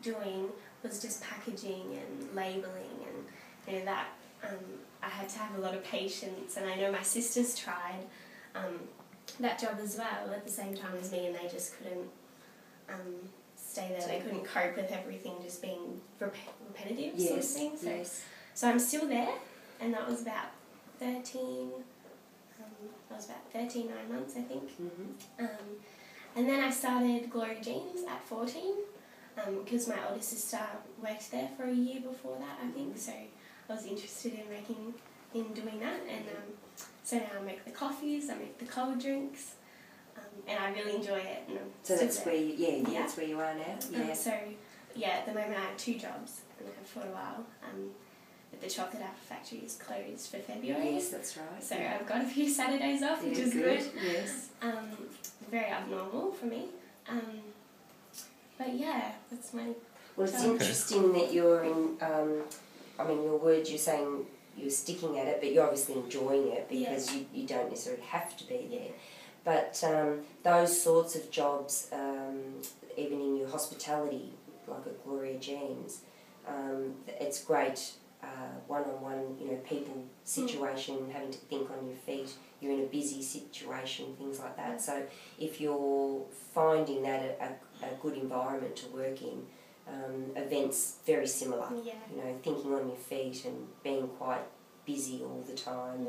doing was just packaging and labelling, and that I had to have a lot of patience, and I know my sisters tried that job as well at the same time as me, and they just couldn't stay there. They couldn't cope with everything just being repetitive sort of thing. So I'm still there, and that was about 13, 9 months, I think. And then I started Glory Jeans at 14, because my older sister worked there for a year before that, I think, so I was interested in doing that, and so now I make the coffees, I make the cold drinks, and I really enjoy it. And so that's where you, that's where you are now? So, at the moment I have 2 jobs, and I have for a while. But the chocolate apple factory is closed for February. Yes, that's right. So I've got a few Saturdays off, which is good. Yes. Very abnormal for me. But that's my Well, it's interesting that you're in, your words, you're saying you're sticking at it, but you're obviously enjoying it because you don't necessarily have to be there. But those sorts of jobs, even in your hospitality, like at Gloria Jeans, it's great one-on-one, people situation, having to think on your feet. You're in a busy situation, things like that. So if you're finding that a good environment to work in, events very similar. Thinking on your feet and being quite busy all the time,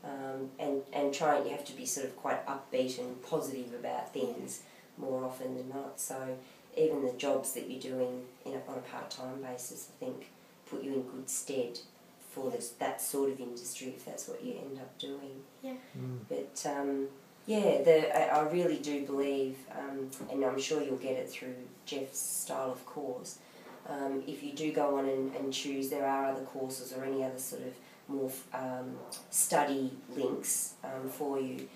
and trying. You have to be sort of quite upbeat and positive about things more often than not. So even the jobs that you're doing on a part-time basis, I think, put you in good stead for that sort of industry if that's what you end up doing. But I really do believe, and I'm sure you'll get it through Jeff's style of course, if you do go on and choose, there are other courses or any other sort of more study links for you.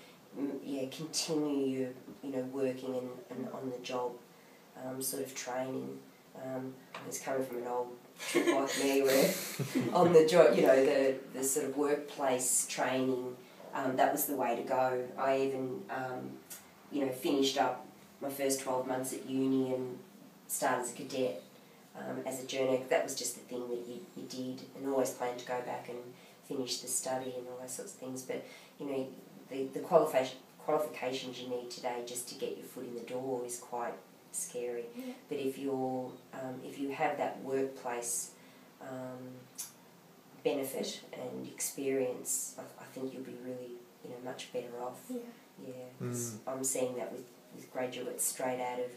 Continue your working and on the job sort of training. It's coming from an old trick like me where on the job, the sort of workplace training, that was the way to go. I even, finished up my first 12 months at uni and started as a cadet as a journo. That was just the thing that you did, and always planned to go back and finish the study and all those sorts of things. But, the qualifications you need today just to get your foot in the door is quite scary. But if you have that workplace benefit and experience, I think you'll be really much better off. I'm seeing that with graduates straight out of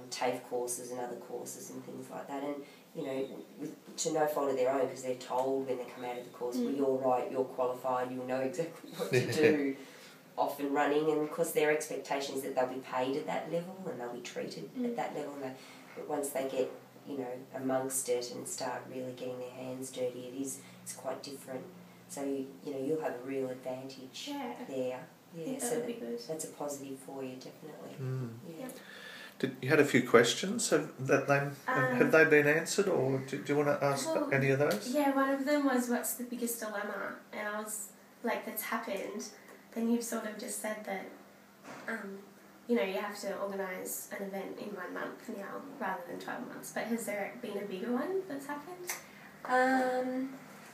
TAFE courses and other courses and things like that, and to no fault of their own, because they're told when they come out of the course, well, you're right, you're qualified, you'll know exactly what to do off and running, and of course their expectation is that they'll be paid at that level and they'll be treated at that level, but once they get amongst it and start really getting their hands dirty, it's quite different. So you'll have a real advantage there. So that's a positive for you, definitely. You had a few questions. Have they been answered, or do you want to ask any of those? Yeah, one of them was, what's the biggest dilemma? And I was like, that's happened. Then you've sort of just said that, you have to organise an event in 1 month now rather than 12 months. But has there been a bigger one that's happened?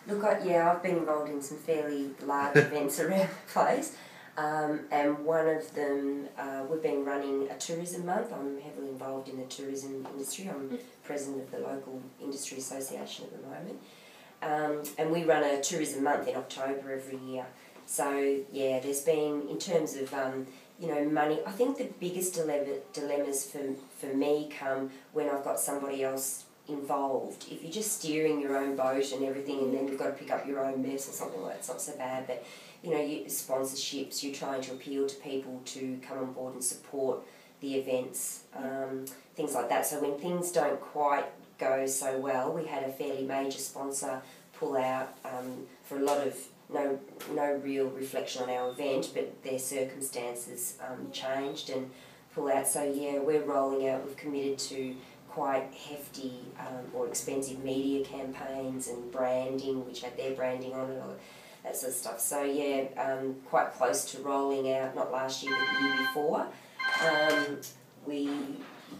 Look, I've been involved in some fairly large events around the place. And one of them, we've been running a tourism month. I'm heavily involved in the tourism industry. I'm president of the local industry association at the moment. And we run a tourism month in October every year. So, there's been, in terms of, money, I think the biggest dilemmas for me come when I've got somebody else involved. If you're just steering your own boat and everything, and then you've got to pick up your own mess or something like that, it's not so bad. But sponsorships, you're trying to appeal to people to come on board and support the events, things like that. So when things don't quite go so well, we had a fairly major sponsor pull out for a lot of no real reflection on our event, but their circumstances changed and pull out. So we're rolling out. We've committed to quite hefty or expensive media campaigns and branding, which had their branding on it, or that sort of stuff. So quite close to rolling out, not last year but the year before.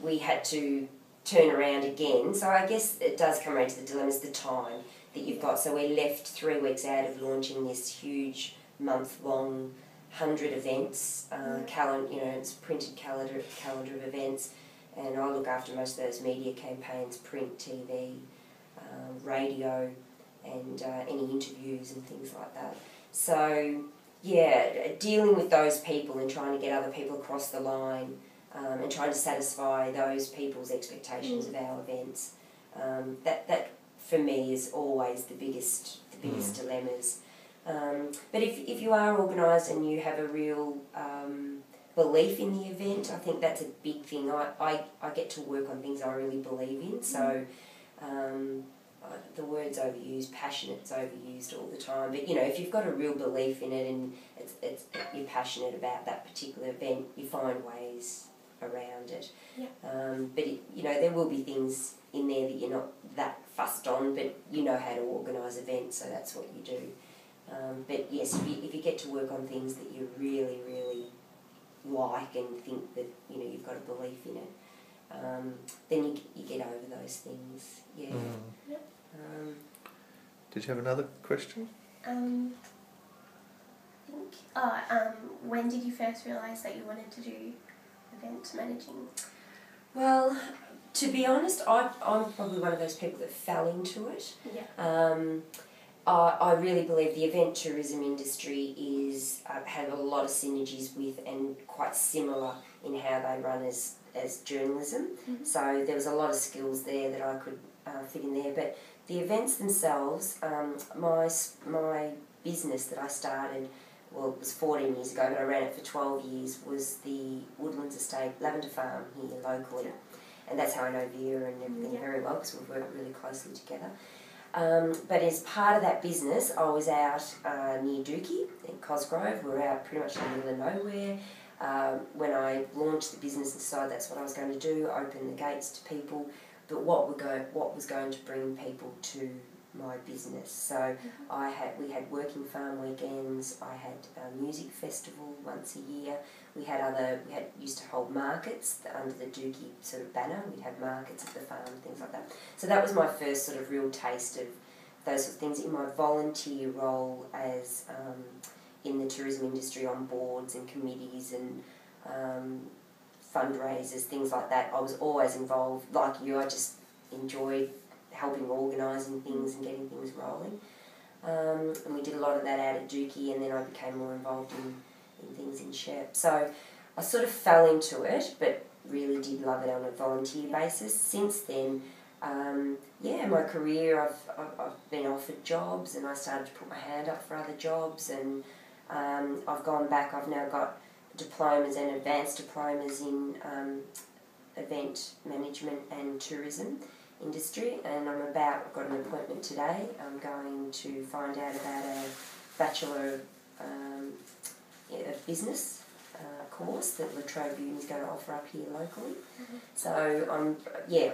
We had to turn around again. So I guess it does come around to the dilemma, is the time that you've got. So we're left 3 weeks out of launching this huge month-long 100 events, it's a printed calendar of events, and I look after most of those media campaigns, print, TV, radio, and any interviews and things like that. So yeah, dealing with those people and trying to get other people across the line, and trying to satisfy those people's expectations of our events, that for me is always the biggest dilemmas. But if you are organised and you have a real belief in the event, I think that's a big thing. I get to work on things I really believe in, so the word's overused, passionate's overused all the time, but if you've got a real belief in it and you're passionate about that particular event, you find ways around it. Yeah. But there will be things in there that you're not that fussed on, but you know how to organise events, so that's what you do. But yes, if you get to work on things that you really, really like and think that you've got a belief in it, then you get over those things. Yeah. Yep. Did you have another question? When did you first realise that you wanted to do event managing? Well, to be honest, I'm probably one of those people that fell into it. Yeah. I really believe the event tourism industry has a lot of synergies with and quite similar in how they run as journalism. Mm-hmm. So there was a lot of skills there that I could fit in there. But the events themselves, my business that I started, well, it was 14 years ago, but I ran it for 12 years, was the Woodlands Estate Lavender Farm here locally. And that's how I know Vera and everything very well, because we've worked really closely together. But as part of that business, I was out near Dookie in Cosgrove. We were out pretty much in the middle of nowhere. When I launched the business and decided that's what I was going to do, open the gates to people, but what was going to bring people to my business. So we had working farm weekends. I had a music festival once a year. We used to hold markets under the Dookie sort of banner. We'd have markets at the farm, things like that. So that was my first sort of real taste of those sort of things. In my volunteer role as in the tourism industry, on boards and committees and fundraisers, things like that, I was always involved. Like you, I just enjoyed helping organising things and getting things rolling. And we did a lot of that out at Dookie, and then I became more involved in things in Shep. So I sort of fell into it, but really did love it on a volunteer basis. Since then, my career, I've been offered jobs, and I started to put my hand up for other jobs, and I've gone back. I've now got diplomas and advanced diplomas in event management and tourism industry, and I've got an appointment today. I'm going to find out about a Bachelor of Business course that La Trobe Uni is going to offer up here locally. Mm-hmm. So I'm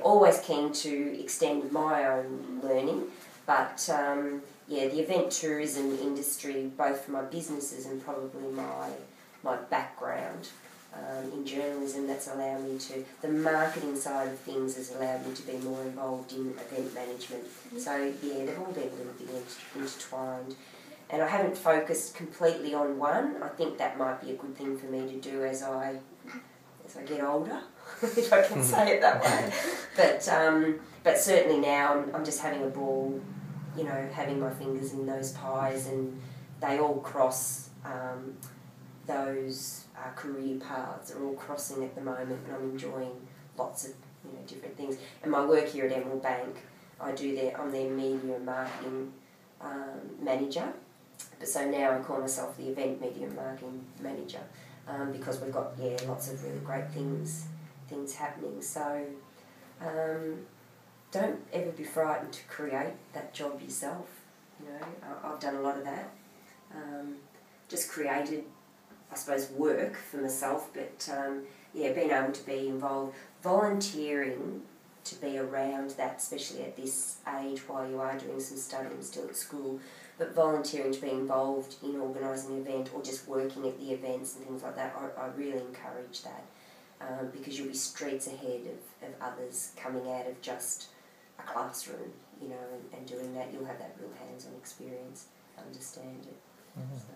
always keen to extend my own learning, but the event tourism industry, both for my businesses and probably my background in journalism, that's allowed me to, the marketing side of things has allowed me to be more involved in event management. Mm-hmm. So they've all been a little bit intertwined. And I haven't focused completely on one. I think that might be a good thing for me to do as I get older, if I can say it that way. But certainly now I'm just having a ball, having my fingers in those pies, and they all cross those career paths are all crossing at the moment, and I'm enjoying lots of different things. And my work here at Emerald Bank, I'm their media and marketing manager. But so now I call myself the event media and marketing manager, because we've got lots of really great things happening. So don't ever be frightened to create that job yourself. I've done a lot of that. Just created, I suppose, work for myself, but being able to be involved, volunteering to be around that, especially at this age while you are doing some studying still at school, but volunteering to be involved in organising an event or just working at the events and things like that, I really encourage that. because you'll be streets ahead of others coming out of just a classroom, you know, and doing that. You'll have that real hands-on experience, understand it. So.